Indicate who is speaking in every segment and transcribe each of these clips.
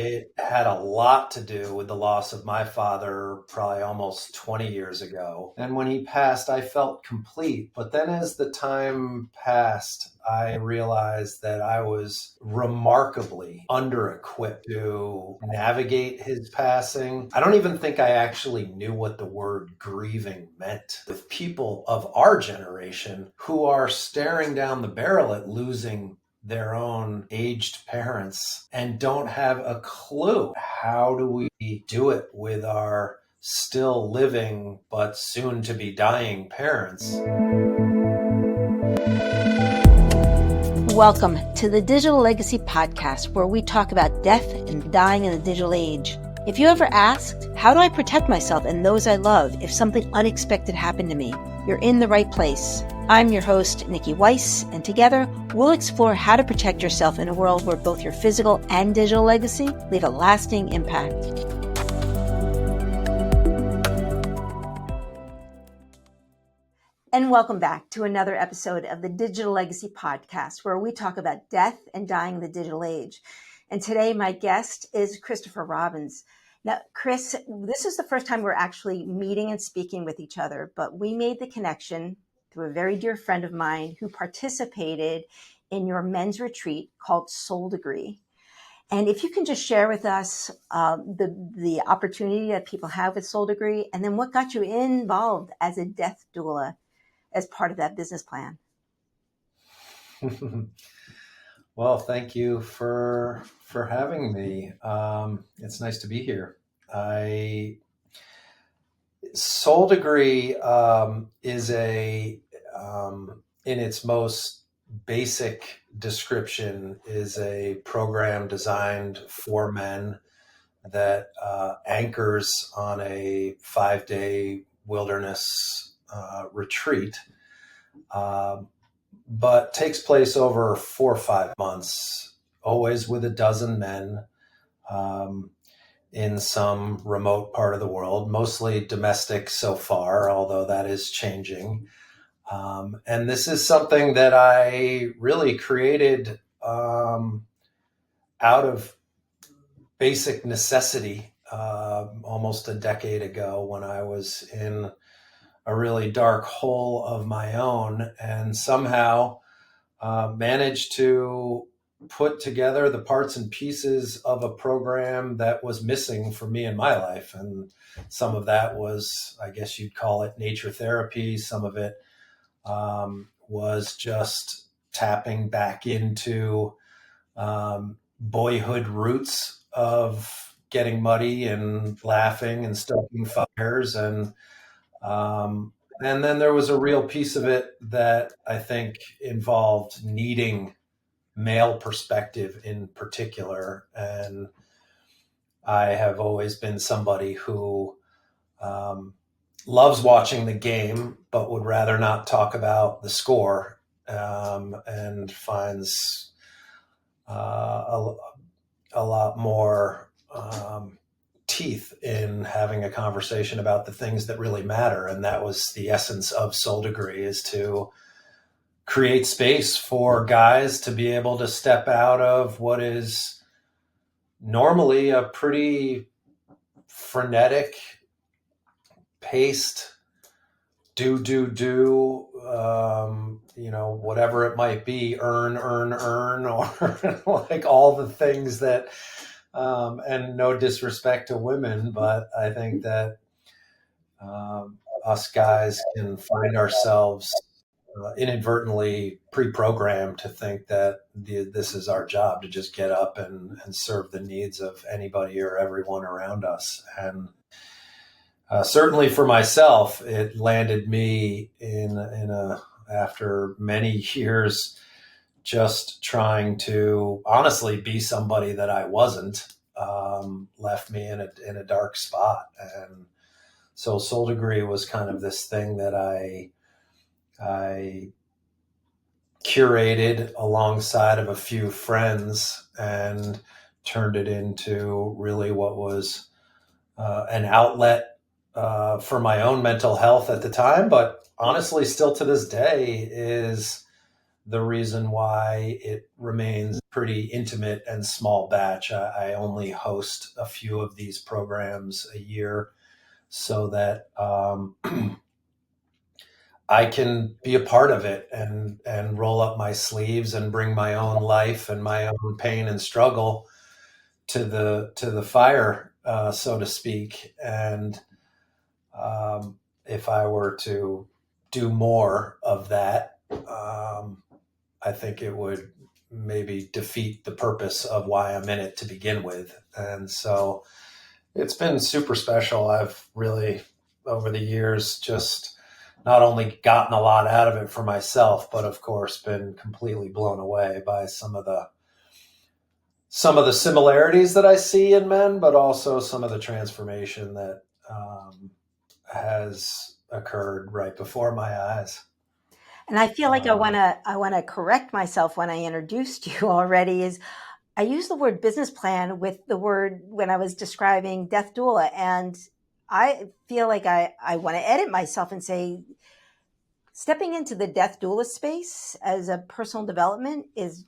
Speaker 1: It had a lot to do with the loss of my father probably almost 20 years ago. And when he passed, I felt complete. But then as the time passed, I realized that I was remarkably under-equipped to navigate his passing. I don't even think I actually knew what the word grieving meant. With people of our generation who are staring down the barrel at losing their own aged parents and don't have a clue. How do we do it with our still living but soon to be dying parents?
Speaker 2: Welcome to the Digital Legacy Podcast, where we talk about death and dying in the digital age. If you ever asked, how do I protect myself and those I love if something unexpected happened to me? You're in the right place. I'm your host, Niki Weiss, and together we'll explore how to protect yourself in a world where both your physical and digital legacy leave a lasting impact. And welcome back to another episode of the Digital Legacy Podcast, where we talk about death and dying in the digital age. And today my guest is Christopher Robbins. Now, Chris, this is the first time we're actually meeting and speaking with each other, but we made the connection through a very dear friend of mine who participated in your men's retreat called Soul Degree. And if you can just share with us the opportunity that people have with Soul Degree, and then what got you involved as a death doula as part of that business plan.
Speaker 1: Well, thank you for having me. It's nice to be here. Soul Degree is in its most basic description, is a program designed for men that anchors on a 5-day wilderness retreat, but takes place over 4 or 5 months, always with a dozen men in some remote part of the world, mostly domestic so far, although that is changing. And this is something that I really created out of basic necessity almost a decade ago, when I was in a really dark hole of my own, and somehow managed to put together the parts and pieces of a program that was missing for me in my life. And some of that was, I guess you'd call it, nature therapy. Some of it was just tapping back into boyhood roots of getting muddy and laughing and stoking fires. And then there was a real piece of it that I think involved needing male perspective in particular. And I have always been somebody who loves watching the game, but would rather not talk about the score, and finds a lot more teeth in having a conversation about the things that really matter. And that was the essence of Soul Degree, is to create space for guys to be able to step out of what is normally a pretty frenetic paced whatever it might be, earn, or like all the things that, and no disrespect to women, but I think that us guys can find ourselves inadvertently pre-programmed to think that this is our job, to just get up and serve the needs of anybody or everyone around us. And certainly for myself, it landed me after many years just trying to honestly be somebody that I wasn't, left me in a dark spot. And so Soul Degree was kind of this thing that I curated alongside of a few friends and turned it into really what was an outlet for my own mental health at the time, but honestly still to this day is the reason why it remains pretty intimate and small batch. I only host a few of these programs a year so that I can be a part of it and roll up my sleeves and bring my own life and my own pain and struggle to the fire, so to speak. And if I were to do more of that, I think it would maybe defeat the purpose of why I'm in it to begin with. And so it's been super special. I've really, over the years, just not only gotten a lot out of it for myself, but of course been completely blown away by some of the similarities that I see in men, but also some of the transformation that has occurred right before my eyes.
Speaker 2: And I feel like I want to correct myself when I introduced you already. Is I used the word business plan with the word when I was describing death doula, and I feel like I want to edit myself and say stepping into the death doula space as a personal development is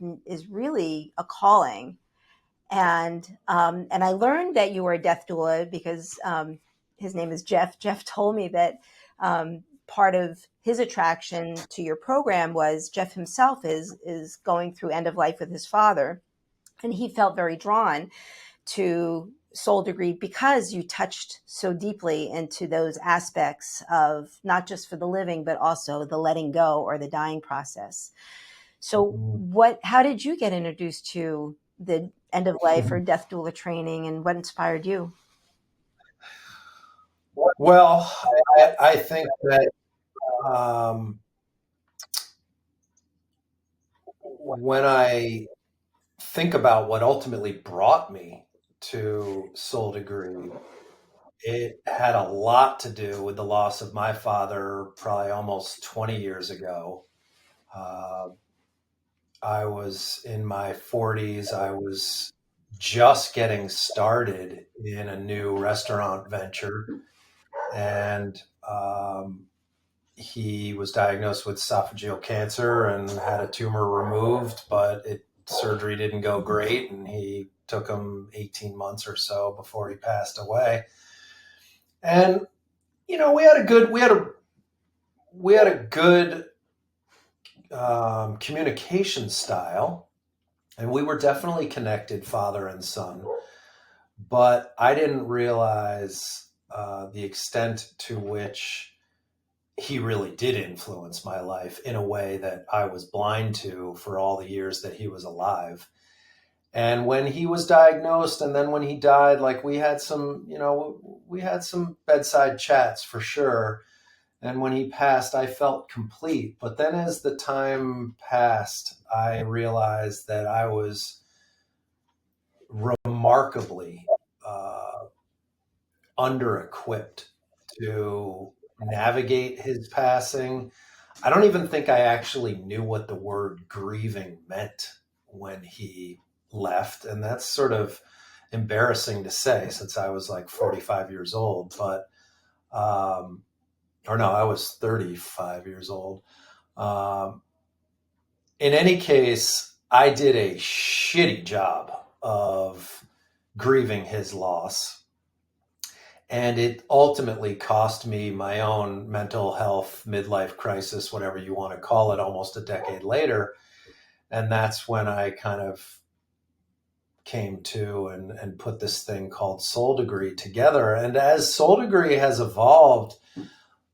Speaker 2: really a calling. And I learned that you were a death doula because his name is Jeff. Jeff told me that part of his attraction to your program was Jeff himself is going through end of life with his father, and he felt very drawn to Soul Degree because you touched so deeply into those aspects of not just for the living, but also the letting go or the dying process. So how did you get introduced to the end of life or death doula training, and what inspired you?
Speaker 1: Well, I think that um, when I think about what ultimately brought me to Soul Degree, it had a lot to do with the loss of my father probably almost 20 years ago. Uh, I was in my 40s. I was just getting started in a new restaurant venture. And he was diagnosed with esophageal cancer and had a tumor removed, but surgery didn't go great. And he took him 18 months or so before he passed away. And, you know, we had a good communication style, and we were definitely connected, father and son. But I didn't realize the extent to which he really did influence my life in a way that I was blind to for all the years that he was alive. And when he was diagnosed and then when he died, like we had some bedside chats for sure. And when he passed, I felt complete. But then as the time passed, I realized that I was remarkably under-equipped to navigate his passing. I don't even think I actually knew what the word grieving meant when he left. And that's sort of embarrassing to say since I was like 45 years old. But, or no, I was 35 years old. In any case, I did a shitty job of grieving his loss. And it ultimately cost me my own mental health, midlife crisis, whatever you want to call it, almost a decade later. And that's when I kind of came to and put this thing called Soul Degree together. And as Soul Degree has evolved,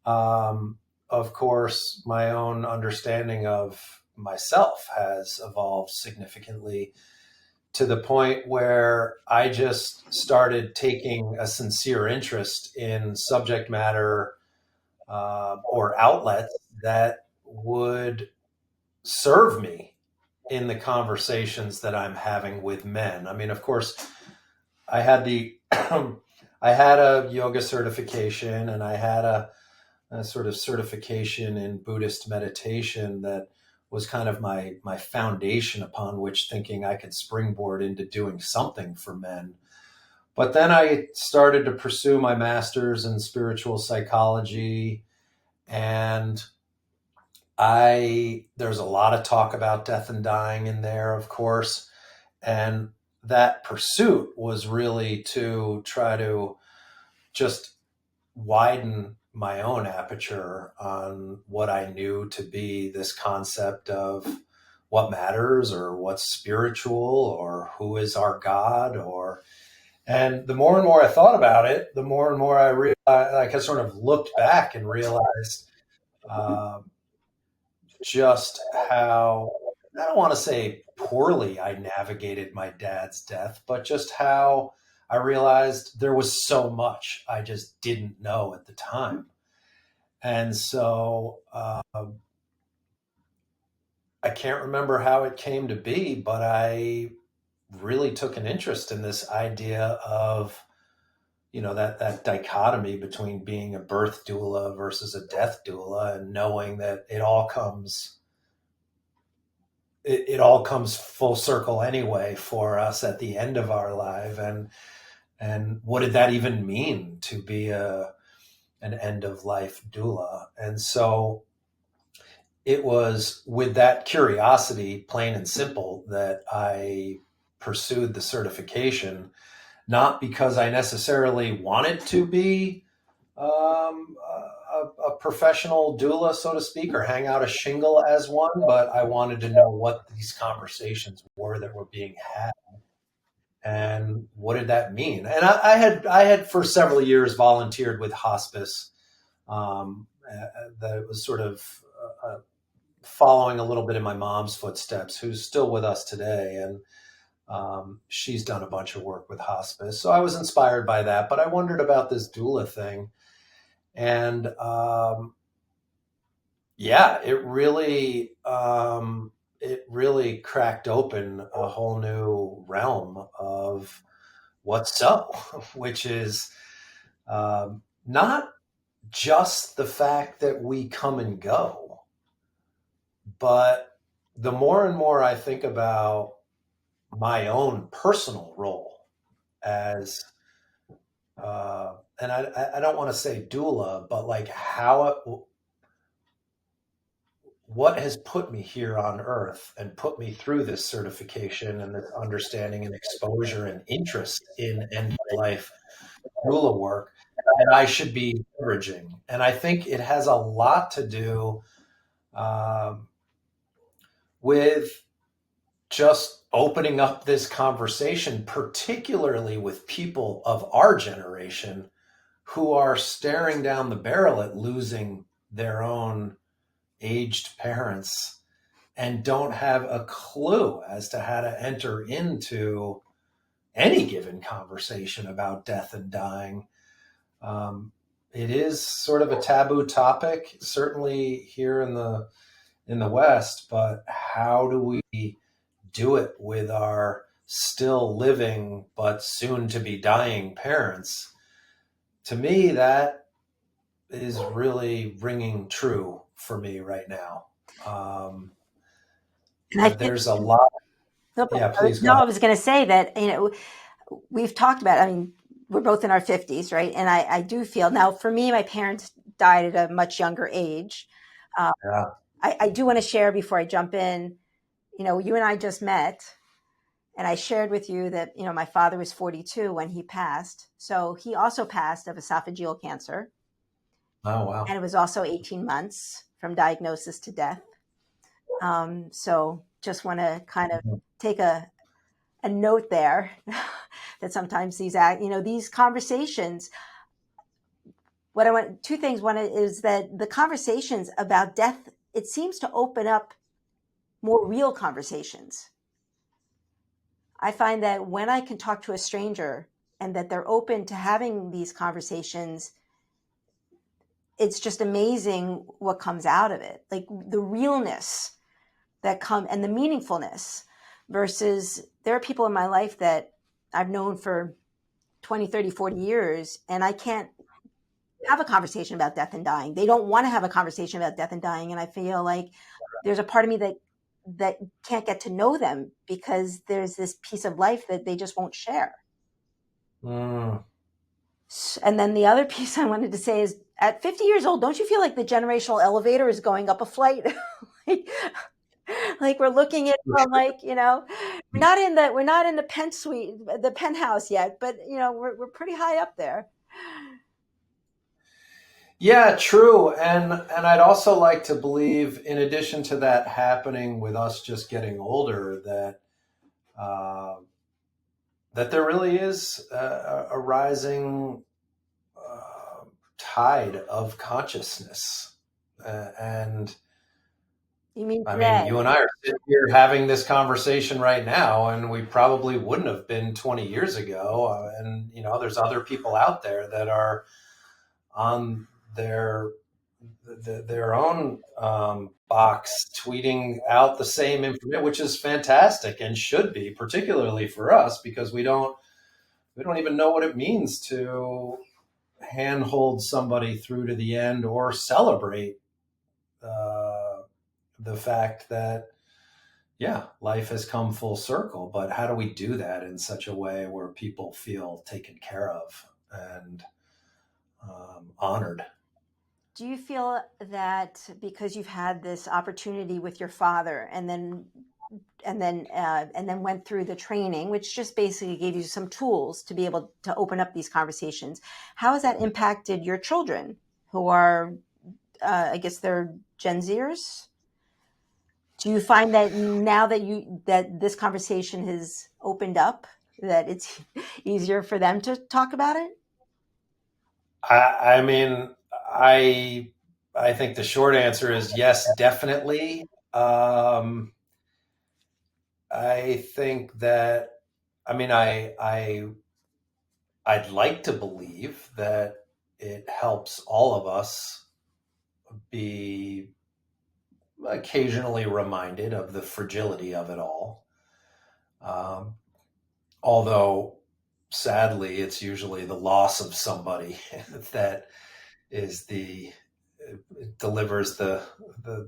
Speaker 1: of course, my own understanding of myself has evolved significantly to the point where I just started taking a sincere interest in subject matter or outlets that would serve me in the conversations that I'm having with men. I mean, of course, I had I had a yoga certification and I had a sort of certification in Buddhist meditation that was kind of my foundation upon which thinking I could springboard into doing something for men. But then I started to pursue my master's in spiritual psychology, and there's a lot of talk about death and dying in there, of course. And that pursuit was really to try to just widen my own aperture on what I knew to be this concept of what matters or what's spiritual or who is our God. And the more and more I thought about it, the more and more I realized, like I sort of looked back and realized uh, just how, I don't want to say poorly I navigated my dad's death, but just how I realized there was so much I just didn't know at the time. And so I can't remember how it came to be, but I really took an interest in this idea of, that dichotomy between being a birth doula versus a death doula, and knowing that it all comes full circle anyway for us at the end of our life. And what did that even mean to be an end of life doula? And so it was with that curiosity, plain and simple, that I pursued the certification, not because I necessarily wanted to be a professional doula, so to speak, or hang out a shingle as one, but I wanted to know what these conversations were that were being had, and what did that mean. And I had for several years volunteered with hospice, that was sort of following a little bit in my mom's footsteps, who's still with us today, and she's done a bunch of work with hospice. So I was inspired by that, but I wondered about this doula thing. And yeah, it really cracked open a whole new realm of what's up, which is not just the fact that we come and go, but the more and more I think about my own personal role as, and I don't want to say doula, but like what has put me here on earth and put me through this certification and this understanding and exposure and interest in end of life doula work that I should be leveraging. And I think it has a lot to do um, with just opening up this conversation, particularly with people of our generation who are staring down the barrel at losing their own aged parents and don't have a clue as to how to enter into any given conversation about death and dying. Um, it is sort of a taboo topic, certainly here in the West, but how do we do it with our still living but soon to be dying parents? To me, that is really ringing true for me right now. Um,
Speaker 2: And I think,
Speaker 1: there's a lot.
Speaker 2: no,
Speaker 1: Yeah, please go
Speaker 2: no,
Speaker 1: ahead.
Speaker 2: I was going to say that, we've talked about, I mean, we're both in our 50s, right? And I do feel now, for me, my parents died at a much younger age. Uh,
Speaker 1: Yeah.
Speaker 2: I do want to share before I jump in, you and I just met, and I shared with you that, my father was 42 when he passed. So he also passed of esophageal cancer.
Speaker 1: Oh, wow.
Speaker 2: And it was also 18 months from diagnosis to death. So just want to kind of
Speaker 1: Mhm.
Speaker 2: take a note there that sometimes these conversations, what I want, two things. One is that the conversations about death, it seems to open up more real conversations. I find that when I can talk to a stranger and that they're open to having these conversations, it's just amazing what comes out of it. Like the realness that come and the meaningfulness, versus there are people in my life that I've known for 20, 30, 40 years, and I can't have a conversation about death and dying. They don't want to have a conversation about death and dying. And I feel like there's a part of me that can't get to know them because there's this piece of life that they just won't share.
Speaker 1: Mm.
Speaker 2: And then the other piece I wanted to say is At 50 years old, don't you feel like the generational elevator is going up a flight? like, like we're looking at from like, we're not in the the penthouse yet, but we're pretty high up there.
Speaker 1: Yeah, true. And I'd also like to believe, in addition to that happening with us just getting older, uh, that there really is a rising tide of consciousness. And
Speaker 2: You mean
Speaker 1: I mean,
Speaker 2: today?
Speaker 1: you and I are sitting here having this conversation right now, and we probably wouldn't have been 20 years ago. And, there's other people out there that are on their own box tweeting out the same information, which is fantastic and should be, particularly for us, because we don't even know what it means to handhold somebody through to the end or celebrate uh, the fact that, yeah, life has come full circle. But how do we do that in such a way where people feel taken care of and honored?
Speaker 2: Do you feel that because you've had this opportunity with your father and then went through the training, which just basically gave you some tools to be able to open up these conversations, how has that impacted your children who are, I guess they're Gen Zers? Do you find that now that this conversation has opened up, that it's easier for them to talk about it?
Speaker 1: I mean, I I think the short answer is yes, definitely. I think that I mean I'd like to believe that it helps all of us be occasionally reminded of the fragility of it all. Um, Although sadly, it's usually the loss of somebody that is the delivers the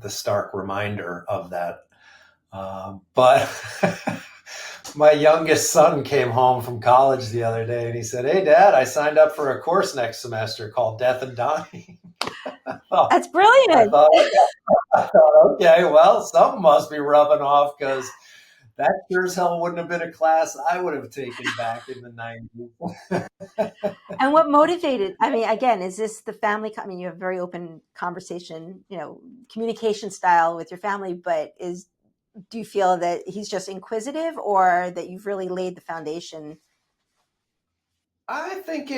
Speaker 1: stark reminder of that. But my youngest son came home from college the other day and he said, "Hey, Dad, I signed up for a course next semester called Death and Dying." Oh,
Speaker 2: That's
Speaker 1: I
Speaker 2: brilliant.
Speaker 1: thought, okay, well, something must be rubbing off because that sure as hell wouldn't have been a class I would have taken back in the 90s.
Speaker 2: And what motivated, I mean, again, is this the family? I mean, you have a very open conversation, communication style with your family, but do you feel that he's just inquisitive or that you've really laid the foundation?
Speaker 1: I think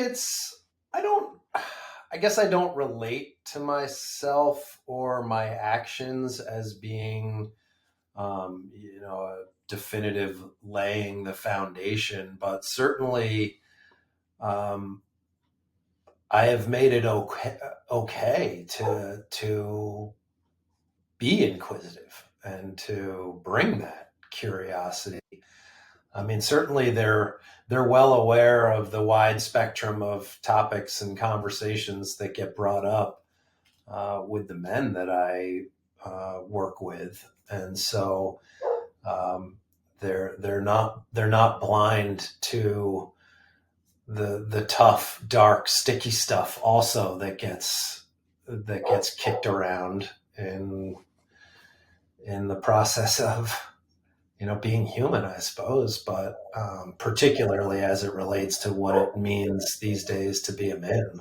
Speaker 1: I guess I don't relate to myself or my actions as being, a definitive laying the foundation, but certainly, um, I have made it okay to be inquisitive and to bring that curiosity. I mean, certainly they're well aware of the wide spectrum of topics and conversations that get brought up with the men that I work with, and so um, they're not blind to the tough, dark, sticky stuff also that gets kicked around in the process of being human, I suppose, but particularly as it relates to what it means these days to be a man.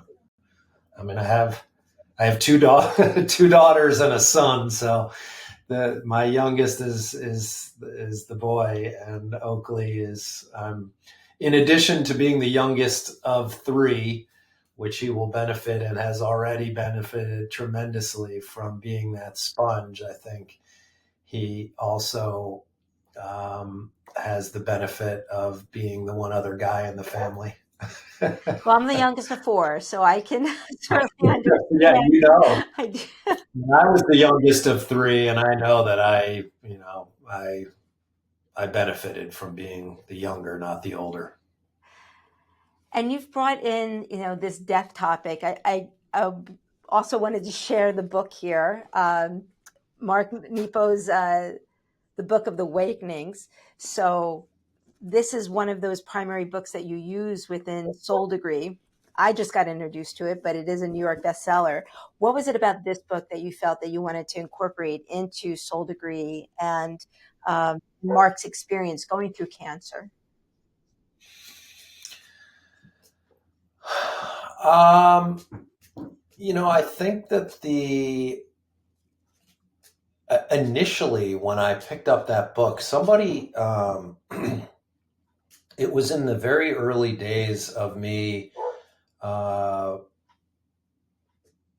Speaker 1: I mean, I have two daughters and a son, so my youngest is the boy, and Oakley is. In addition to being the youngest of three, which he will benefit and has already benefited tremendously from being that sponge. I think he also has the benefit of being the one other guy in the family.
Speaker 2: Well, I'm the youngest of four, so I can certainly
Speaker 1: Yeah,
Speaker 2: understand. I do.
Speaker 1: I was the youngest of three, and I know that I benefited from being the younger, not the older.
Speaker 2: And you've brought in, this death topic. I also wanted to share the book here, Mark Nepo's The Book of the Awakenings. So this is one of those primary books that you use within Soul Degree. I just got introduced to it, but it is a New York bestseller. What was it about this book that you felt that you wanted to incorporate into Soul Degree and Mark's experience going through cancer?
Speaker 1: Um, I think that the initially when I picked up that book, somebody it was in the very early days of me uh,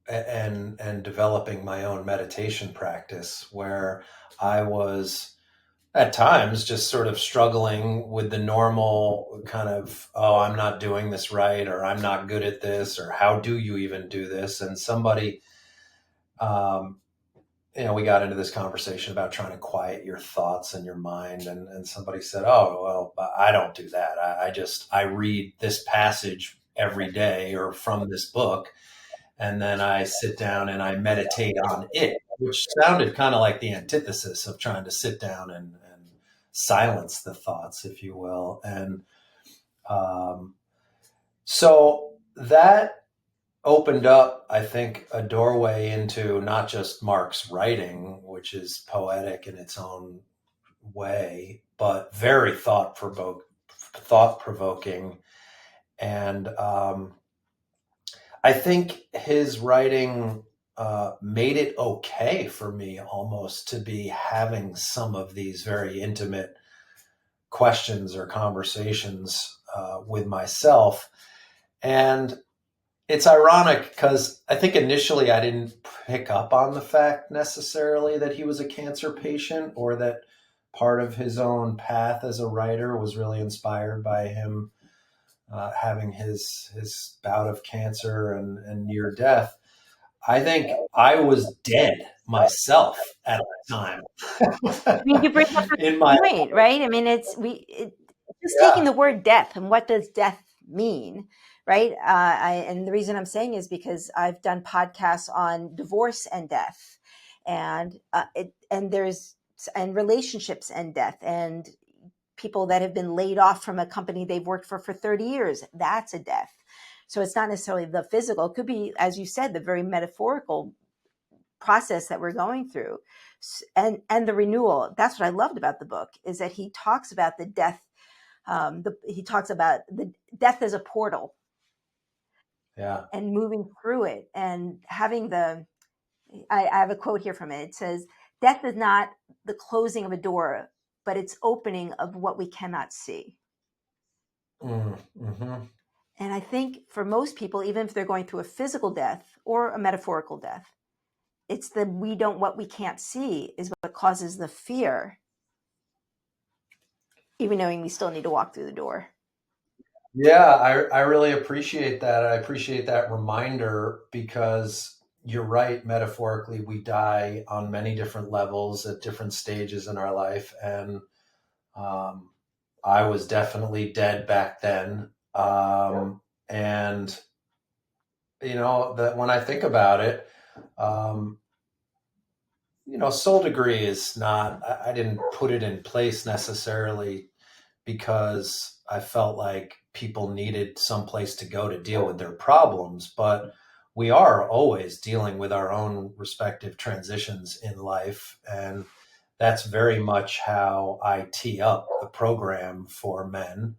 Speaker 1: and developing my own meditation practice, where I was at times just sort of struggling with the normal kind of, oh, I'm not doing this right, or I'm not good at this, or how do you even do this? And somebody, um, we got into this conversation about trying to quiet your thoughts and your mind. And somebody said, oh, well, I don't do that. I read this passage every day or from this book, and then I sit down and I meditate on it, which sounded kind of like the antithesis of trying to sit down and silence the thoughts, if you will. And um, so that opened up, I think, a doorway into not just Mark's writing, which is poetic in its own way, but very thought provoking. And I think his writing made it okay for me almost to be having some of these very intimate questions or conversations with myself. And it's ironic because I think initially I didn't pick up on the fact necessarily that he was a cancer patient, or that part of his own path as a writer was really inspired by him having his bout of cancer and near death. I think I was dead myself at the time.
Speaker 2: I mean, you bring up a
Speaker 1: In my
Speaker 2: good point, right? I mean, just taking
Speaker 1: Yeah.
Speaker 2: the word death and what does death mean, right? And the reason I'm saying is because I've done podcasts on divorce and death, and and relationships and death, and people that have been laid off from a company they've worked for 30 years. That's a death. So it's not necessarily the physical. It could be, as you said, the very metaphorical process that we're going through, and the renewal. That's what I loved about the book, is that he talks about the death. He talks about the death as a portal
Speaker 1: Yeah.
Speaker 2: and moving through it, and having I have a quote here from it. It says, death is not the closing of a door, but it's opening of what we cannot see.
Speaker 1: Mm-hmm.
Speaker 2: And I think for most people, even if they're going through a physical death or a metaphorical death, it's the what we can't see is what causes the fear, even knowing we still need to walk through the door.
Speaker 1: Yeah, I really appreciate that. I appreciate that reminder, because you're right. Metaphorically, we die on many different levels at different stages in our life. And um, I was definitely dead back then. And, that when I think about it, um, Soul Degree is not, I didn't put it in place necessarily because I felt like people needed some place to go to deal with their problems. But we are always dealing with our own respective transitions in life. And that's very much how I tee up the program for men,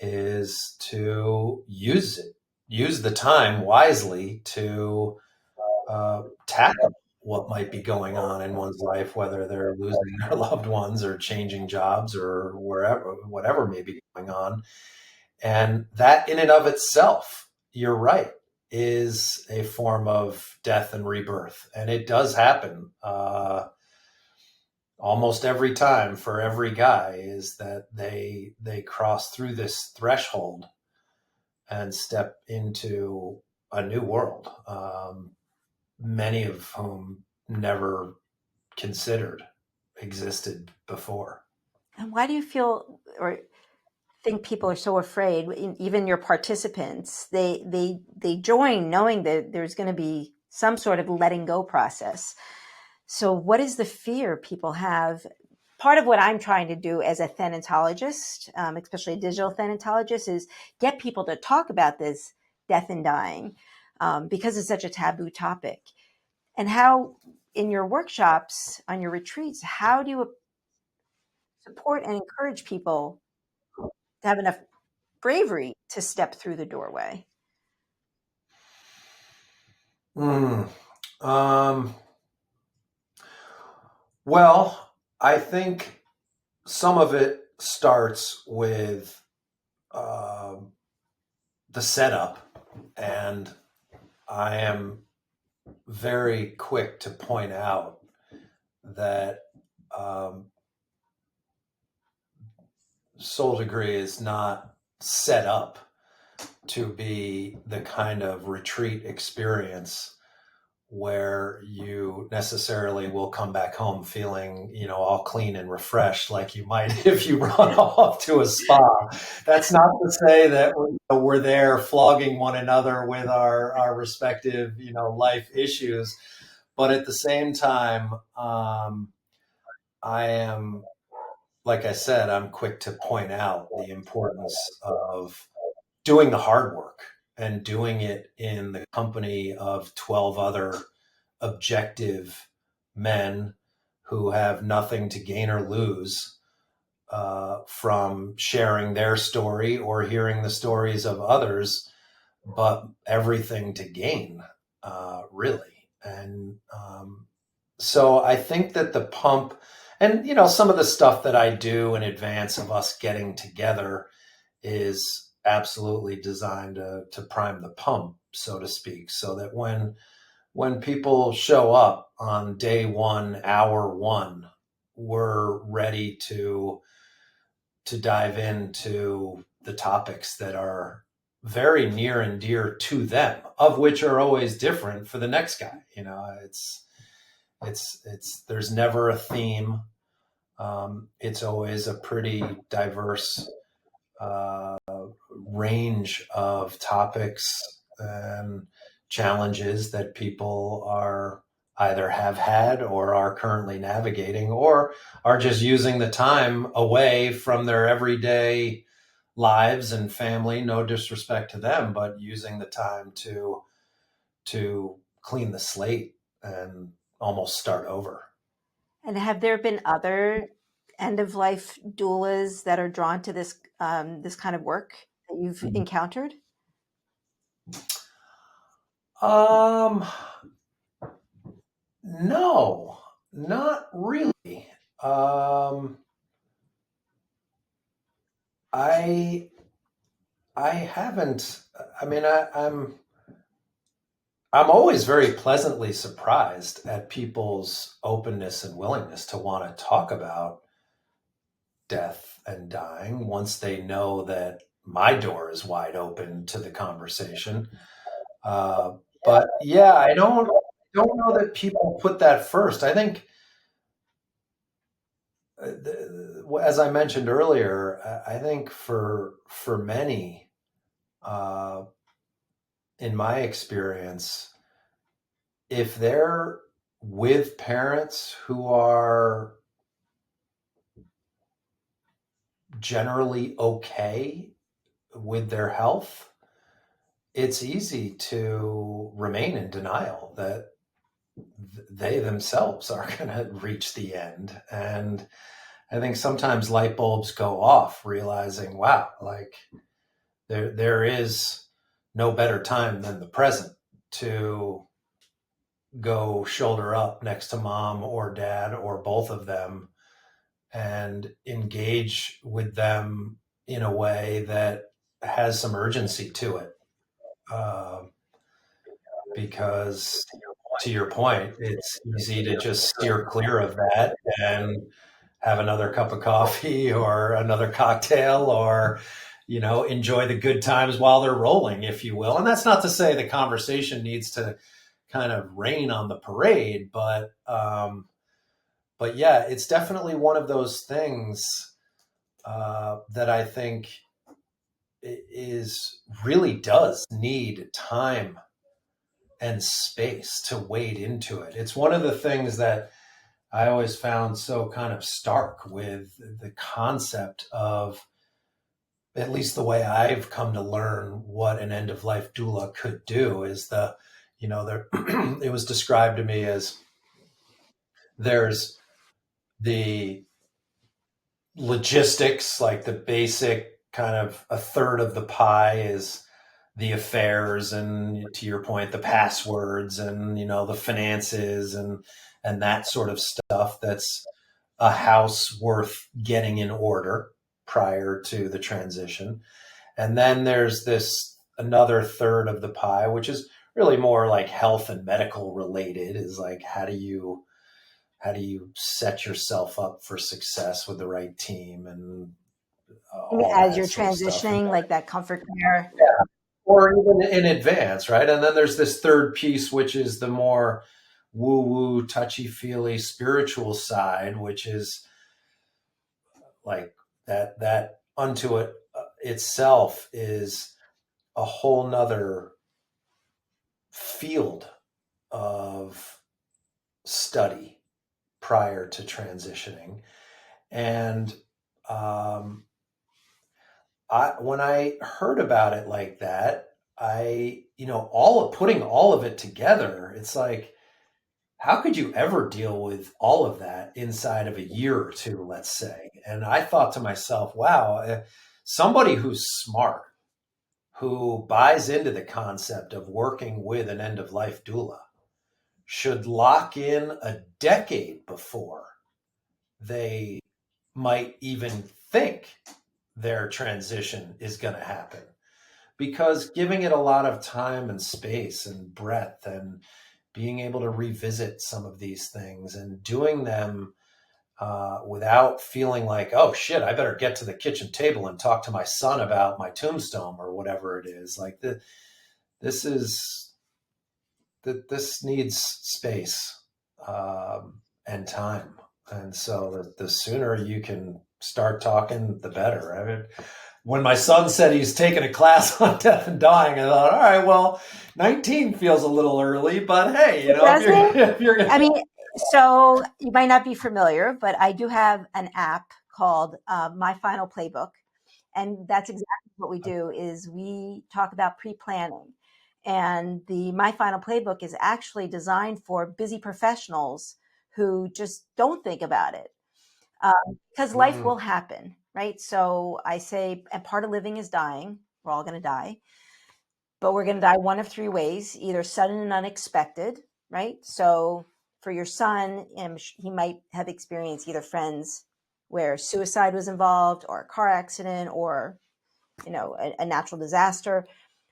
Speaker 1: is to use the time wisely to tackle what might be going on in one's life, whether they're losing their loved ones or changing jobs or whatever may be going on. And that in and of itself, you're right, is a form of death and rebirth. And it does happen almost every time for every guy, is that they cross through this threshold and step into a new world. Many of whom never considered existed before.
Speaker 2: And why do you feel or think people are so afraid? Even your participants, they join knowing that there's going to be some sort of letting go process. So what is the fear people have? Part of what I'm trying to do as a thanatologist, especially a digital thanatologist, is get people to talk about this death and dying, because it's such a taboo topic. And how, in your workshops, on your retreats, how do you support and encourage people to have enough bravery to step through the doorway?
Speaker 1: Mm. Um, well, I think some of it starts with the setup, and I am very quick to point out that um, Soul Degree is not set up to be the kind of retreat experience where you necessarily will come back home feeling, all clean and refreshed like you might if you run off to a spa. That's not to say that we're there flogging one another with our respective, life issues. But at the same time, I am, like I said, I'm quick to point out the importance of doing the hard work and doing it in the company of 12 other objective men who have nothing to gain or lose from sharing their story or hearing the stories of others, but everything to gain, really. And so I think that the pump, and some of the stuff that I do in advance of us getting together is absolutely designed to prime the pump, so to speak, so that when people show up on day one, hour one, we're ready to dive into the topics that are very near and dear to them, of which are always different for the next guy. It's there's never a theme. It's always a pretty diverse range of topics and challenges that people are either have had or are currently navigating, or are just using the time away from their everyday lives and family. No disrespect to them, but using the time to clean the slate and almost start over.
Speaker 2: And have there been other end of life doulas that are drawn to this kind of work that you've encountered?
Speaker 1: Um, no, not really. Um, I I haven't. I mean, I'm always very pleasantly surprised at people's openness and willingness to want to talk about death and dying once they know that my door is wide open to the conversation. Uh, but yeah, I don't know that people put that first. I think, as I mentioned earlier, I think for many, uh, in my experience, if they're with parents who are generally okay with their health, it's easy to remain in denial that they themselves are going to reach the end. And I think sometimes light bulbs go off, realizing, wow, like there is no better time than the present to go shoulder up next to mom or dad or both of them and engage with them in a way that has some urgency to it. Uh, because to your point, it's easy to just steer clear of that and have another cup of coffee or another cocktail, or enjoy the good times while they're rolling, if you will. And that's not to say the conversation needs to kind of rain on the parade, but yeah, it's definitely one of those things that I think is really does need time and space to wade into it. It's one of the things that I always found so kind of stark with the concept of at least the way I've come to learn what an end of life doula could do is there, it was described to me as there's the logistics, like the basic kind of a third of the pie is the affairs and, to your point, the passwords and, the finances and that sort of stuff. That's a house worth getting in order prior to the transition. And then there's this another third of the pie, which is really more like health and medical related, is like how do you set yourself up for success with the right team and all
Speaker 2: As
Speaker 1: that
Speaker 2: you're
Speaker 1: sort of stuff. And
Speaker 2: transitioning, like that comfort care.
Speaker 1: yeah, or even in advance, right? And then there's this third piece, which is the more woo woo, touchy feely spiritual side, which is like that unto it itself is a whole nother field of study prior to transitioning. And um, when I heard about it like that, putting all of it together, it's like, how could you ever deal with all of that inside of a year or two, let's say? And I thought to myself, wow, somebody who's smart, who buys into the concept of working with an end of life doula, should lock in a decade before they might even think their transition is going to happen, because giving it a lot of time and space and breadth and being able to revisit some of these things and doing them without feeling like, oh shit, I better get to the kitchen table and talk to my son about my tombstone or whatever it is. Like this is this needs space and time. And so the sooner you can start talking, the better. I mean, when my son said he's taking a class on death and dying, I thought, all right, well, 19 feels a little early, but hey,
Speaker 2: Does it?
Speaker 1: if you're
Speaker 2: I mean, so you might not be familiar, but I do have an app called My Final Playbook. And that's exactly what we do is we talk about pre-planning. And the My Final Playbook is actually designed for busy professionals who just don't think about it. Because life will happen, right? So I say, and part of living is dying. We're all going to die, but we're going to die one of three ways, either sudden and unexpected, right? So for your son, he might have experienced either friends where suicide was involved or a car accident or, a natural disaster,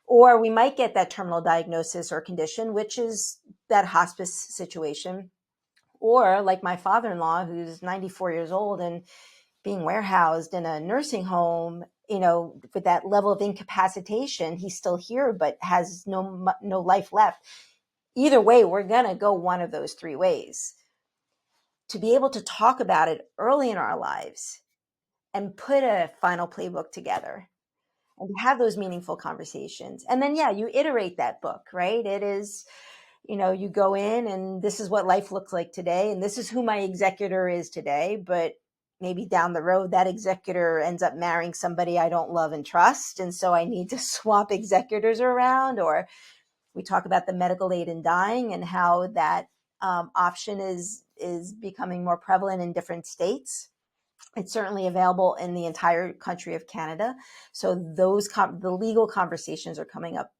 Speaker 2: or we might get that terminal diagnosis or condition, which is that hospice situation. Or like my father-in-law, who's 94 years old and being warehoused in a nursing home, with that level of incapacitation, he's still here, but has no life left. Either way, we're going to go one of those three ways. To be able to talk about it early in our lives and put a final playbook together and have those meaningful conversations. And then, yeah, you iterate that book, right? It is, you go in and this is what life looks like today. And this is who my executor is today. But maybe down the road, that executor ends up marrying somebody I don't love and trust. And so I need to swap executors around. Or we talk about the medical aid in dying and how that option is becoming more prevalent in different states. It's certainly available in the entire country of Canada. So the legal conversations are coming up.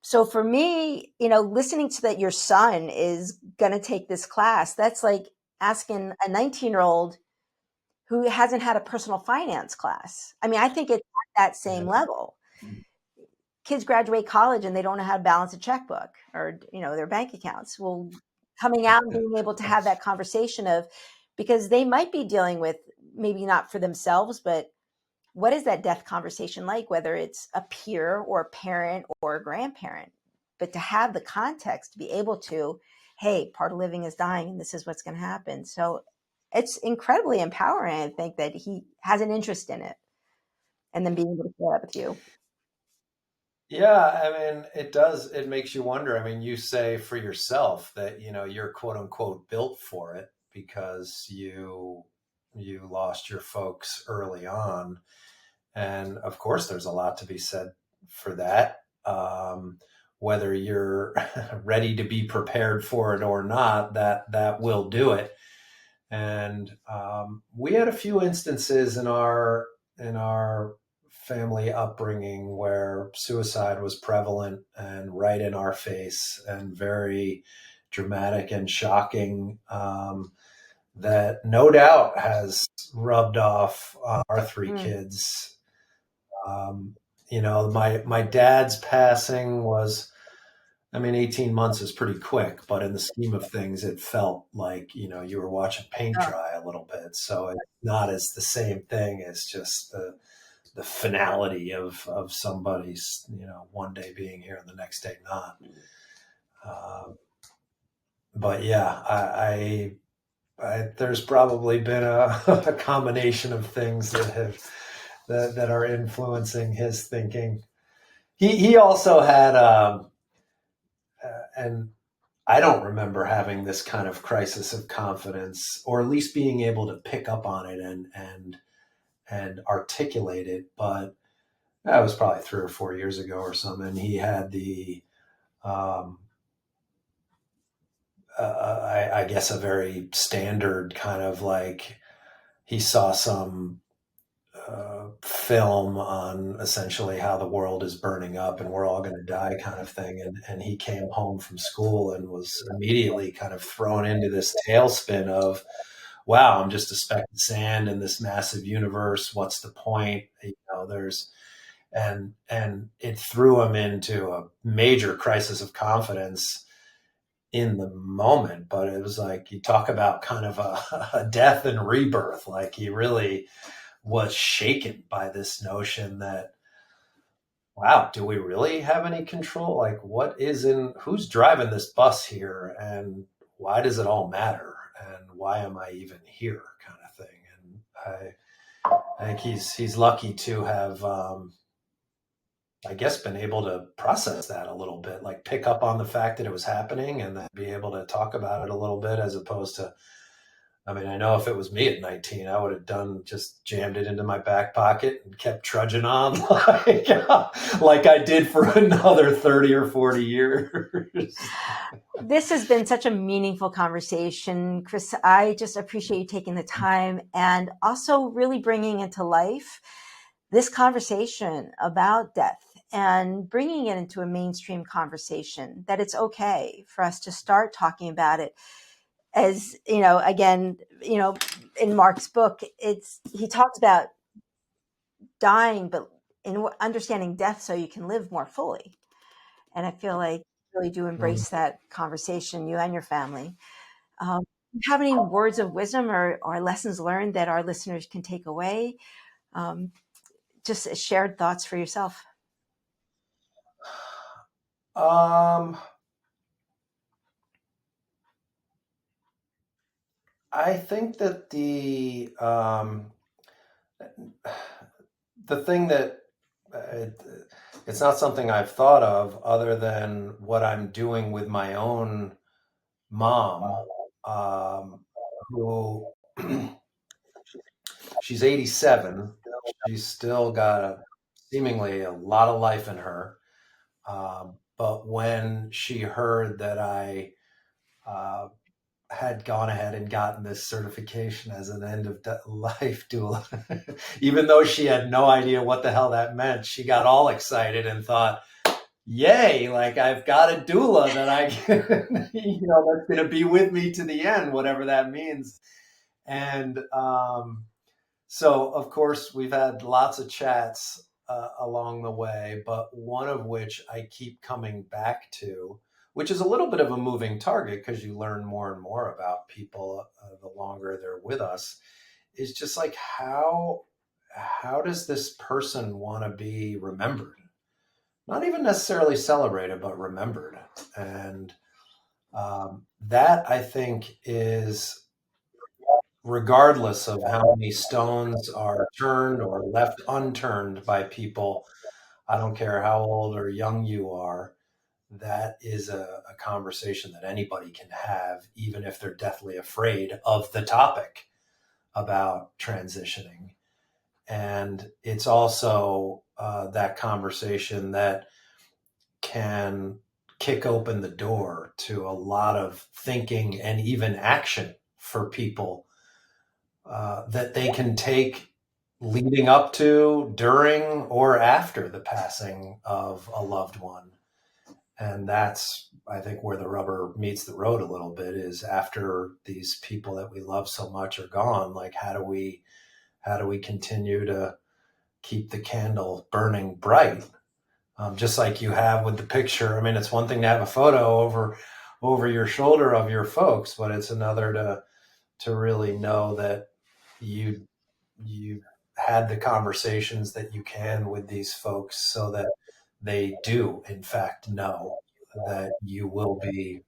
Speaker 2: So for me, listening to that your son is going to take this class, that's like asking a 19-year-old who hasn't had a personal finance class. I mean, I think it's at that same level. Kids graduate college and they don't know how to balance a checkbook or, their bank accounts. Well, coming out and being able to have that conversation because they might be dealing with, maybe not for themselves, but what is that death conversation like, whether it's a peer or a parent or a grandparent, but to have the context to be able to, hey, part of living is dying and this is what's going to happen. So it's incredibly empowering. I think that he has an interest in it and then being able to share that with you.
Speaker 1: Yeah, I mean, it does. It makes you wonder. I mean, you say for yourself that, you're quote unquote built for it because you lost your folks early on. And of course, there's a lot to be said for that. Whether you're ready to be prepared for it or not, that will do it. And we had a few instances in our family upbringing where suicide was prevalent and right in our face and very dramatic and shocking. That no doubt has rubbed off on our three kids. Um, my dad's passing was, I mean, 18 months is pretty quick, but in the scheme of things, it felt like, you were watching paint
Speaker 2: Oh,
Speaker 1: dry a little bit. So it's not as the same thing as just the finality of somebody's, one day being here and the next day not. But yeah, there's probably been a combination of things that are influencing his thinking. He also had, and I don't remember having this kind of crisis of confidence, or at least being able to pick up on it and articulate it. But that was probably 3 or 4 years ago or something. He had um, I guess, a very standard kind of like he saw some film on essentially how the world is burning up and we're all going to die kind of thing. And he came home from school and was immediately kind of thrown into this tailspin of, wow, I'm just a speck of sand in this massive universe. What's the point? There's, and it threw him into a major crisis of confidence in the moment. But it was like, you talk about kind of a death and rebirth. Like he really was shaken by this notion that, wow, do we really have any control? Like, who's driving this bus here, and why does it all matter, and why am I even here, kind of thing. And I think he's lucky to have, I guess, been able to process that a little bit, like pick up on the fact that it was happening, and then be able to talk about it a little bit, as opposed to, I mean, I know if it was me at 19, I would have just jammed it into my back pocket and kept trudging on like I did for another 30 or 40 years.
Speaker 2: this has been such a meaningful conversation, Chris. I just appreciate you taking the time and also really bringing into life this conversation about death and bringing it into a mainstream conversation, that it's okay for us to start talking about it. As again, in Mark's book, he talks about dying, but in understanding death so you can live more fully. And I feel like you really do embrace that conversation, you and your family. Do you have any words of wisdom or lessons learned that our listeners can take away? Just shared thoughts for yourself.
Speaker 1: um, I think that the thing that it's not something I've thought of other than what I'm doing with my own mom, who she's 87. She's still got seemingly a lot of life in her. But when she heard that I uh, had gone ahead and gotten this certification as an end of life doula, even though she had no idea what the hell that meant, she got all excited and thought, yay, like I've got a doula that I can, that's going to be with me to the end, whatever that means. And so, of course, we've had lots of chats along the way, but one of which I keep coming back to, which is a little bit of a moving target because you learn more and more about people the longer they're with us, is just like, how does this person want to be remembered? Not even necessarily celebrated, but remembered. And that, I think, is, regardless of how many stones are turned or left unturned by people, I don't care how old or young you are, that is a conversation that anybody can have, even if they're deathly afraid of the topic about transitioning. And it's also that conversation that can kick open the door to a lot of thinking and even action for people that they can take leading up to, during, or after the passing of a loved one. And that's, I think, where the rubber meets the road a little bit, is after these people that we love so much are gone, like how do we continue to keep the candle burning bright? Just like you have with the picture. I mean, it's one thing to have a photo over your shoulder of your folks, but it's another to really know that you had the conversations that you can with these folks, so that they do in fact know that you will be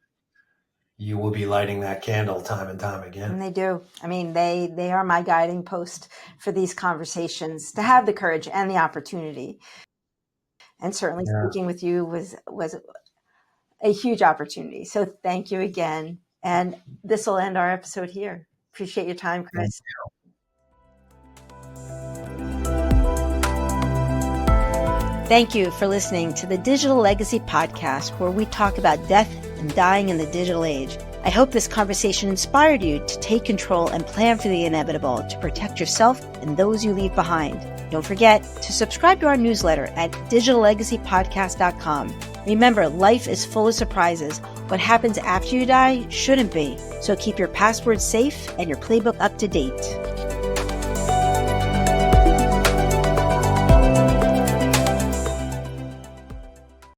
Speaker 1: lighting that candle time and time again.
Speaker 2: And they do. I mean, they are my guiding post for these conversations, to have the courage and the opportunity. And certainly speaking with you was a huge opportunity. So thank you again. And this will end our episode here. Appreciate your time, Chris. Thank you for listening to the Digital Legacy Podcast, where we talk about death and dying in the digital age. I hope this conversation inspired you to take control and plan for the inevitable, to protect yourself and those you leave behind. Don't forget to subscribe to our newsletter at digitallegacypodcast.com. Remember, life is full of surprises. What happens after you die shouldn't be. So keep your passwords safe and your playbook up to date.